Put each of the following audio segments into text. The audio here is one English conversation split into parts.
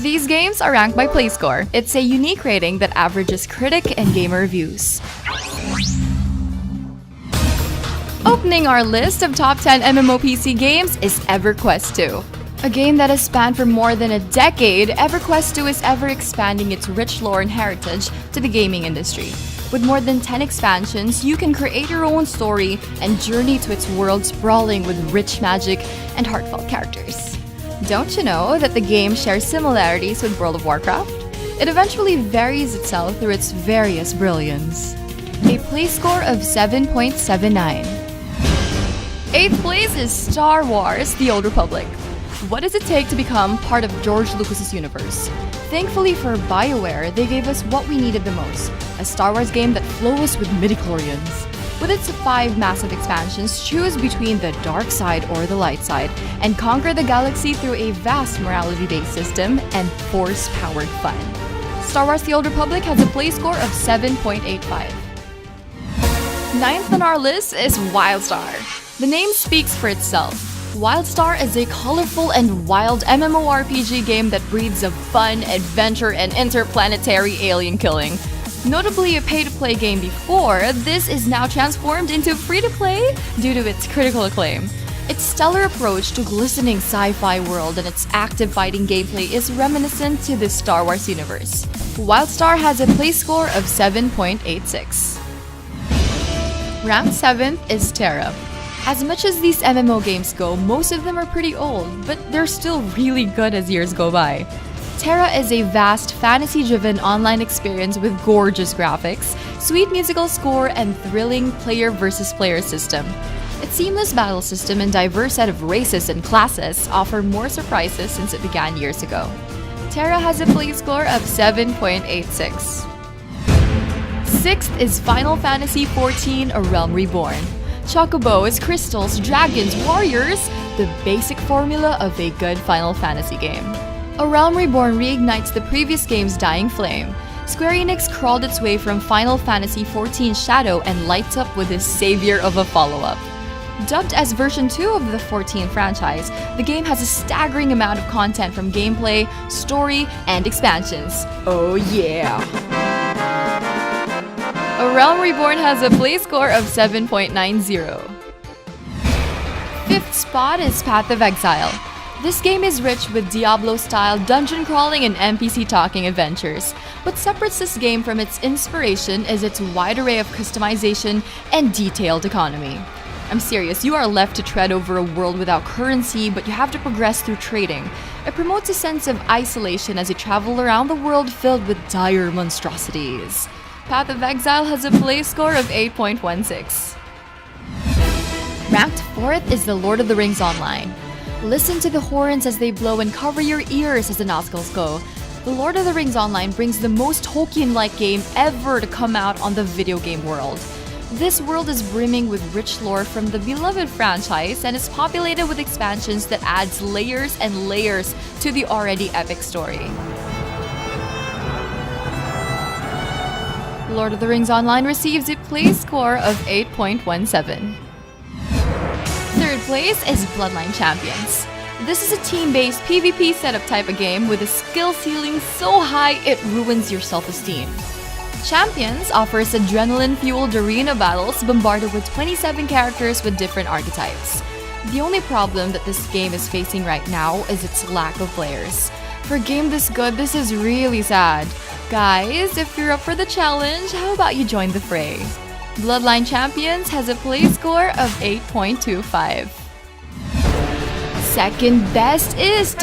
These games are ranked by PlayScore. It's a unique rating that averages critic and gamer reviews. Opening our list of top 10 MMO PC games is EverQuest 2. A game that has spanned for more than a decade, EverQuest 2 is ever expanding its rich lore and heritage to the gaming industry. With more than 10 expansions, you can create your own story and journey to its world sprawling with rich magic and heartfelt characters. Don't you know that the game shares similarities with World of Warcraft? It eventually varies itself through its various brilliance. A play score of 7.79. 8th place is Star Wars: The Old Republic. What does it take to become part of George Lucas's universe? Thankfully for BioWare, they gave us what we needed the most, a Star Wars game that flows with midichlorians. With its 5 massive expansions, choose between the dark side or the light side, and conquer the galaxy through a vast morality-based system and force-powered fun. Star Wars: The Old Republic has a play score of 7.85. 9th on our list is WildStar. The name speaks for itself. WildStar is a colorful and wild MMORPG game that breeds of fun, adventure, and interplanetary alien killing. Notably a pay-to-play game before, this is now transformed into free-to-play due to its critical acclaim. Its stellar approach to glistening sci-fi world and its active fighting gameplay is reminiscent to the Star Wars universe. WildStar has a play score of 7.86. Ranked 7th is Terra. As much as these MMO games go, most of them are pretty old, but they're still really good as years go by. Terra is a vast, fantasy-driven online experience with gorgeous graphics, sweet musical score, and thrilling player-versus-player system. Its seamless battle system and diverse set of races and classes offer more surprises since it began years ago. Terra has a play score of 7.86. 6th is Final Fantasy XIV: A Realm Reborn. Chocobos, crystals, dragons, warriors, the basic formula of a good Final Fantasy game. A Realm Reborn reignites the previous game's dying flame. Square Enix crawled its way from Final Fantasy XIV's shadow and lights up with this savior of a follow-up. Dubbed as version 2 of the 14 franchise, the game has a staggering amount of content from gameplay, story, and expansions. Oh yeah! A Realm Reborn has a play score of 7.90. 5th spot is Path of Exile. This game is rich with Diablo-style dungeon crawling and NPC talking adventures. What separates this game from its inspiration is its wide array of customization and detailed economy. I'm serious, you are left to tread over a world without currency, but you have to progress through trading. It promotes a sense of isolation as you travel around the world filled with dire monstrosities. Path of Exile has a play score of 8.16. Ranked 4th is The Lord of the Rings Online. Listen to the horns as they blow and cover your ears as the nostrils go. The Lord of the Rings Online brings the most Tolkien-like game ever to come out on the video game world. This world is brimming with rich lore from the beloved franchise and is populated with expansions that adds layers and layers to the already epic story. Lord of the Rings Online receives a play score of 8.17. 3rd place is Bloodline Champions. This is a team-based PvP setup type of game with a skill ceiling so high it ruins your self-esteem. Champions offers adrenaline-fueled arena battles bombarded with 27 characters with different archetypes. The only problem that this game is facing right now is its lack of players. For a game this good, this is really sad. Guys, if you're up for the challenge, how about you join the fray? Bloodline Champions has a play score of 8.25. Second best is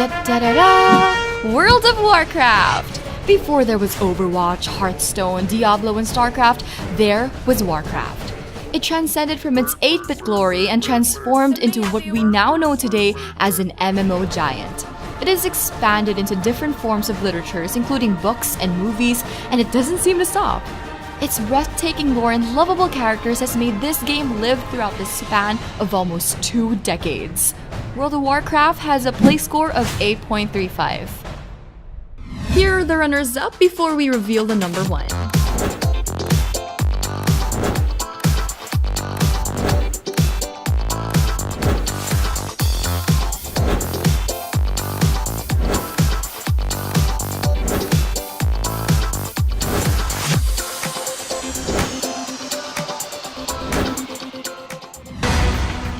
World of Warcraft. Before there was Overwatch, Hearthstone, Diablo, and StarCraft, there was Warcraft. It transcended from its 8-bit glory and transformed into what we now know today as an MMO giant. It has expanded into different forms of literatures, including books and movies, and it doesn't seem to stop. Its breathtaking lore and lovable characters has made this game live throughout the span of almost 2 decades. World of Warcraft has a play score of 8.35. Here are the runners-up before we reveal the number 1.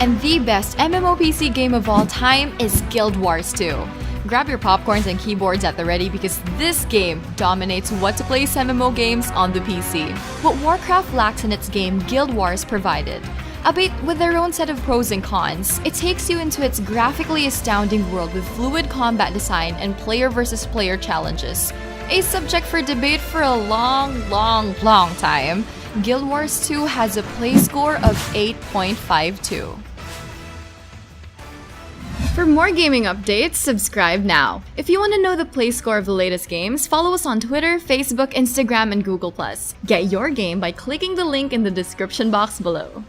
And the best MMO PC game of all time is Guild Wars 2. Grab your popcorns and keyboards at the ready because this game dominates what to play MMO games on the PC. What Warcraft lacks in its game, Guild Wars provided. Albeit with their own set of pros and cons, it takes you into its graphically astounding world with fluid combat design and player versus player challenges. A subject for debate for a long time, Guild Wars 2 has a play score of 8.52. For more gaming updates, subscribe now. If you want to know the play score of the latest games, follow us on Twitter, Facebook, Instagram, and Google+. Get your game by clicking the link in the description box below.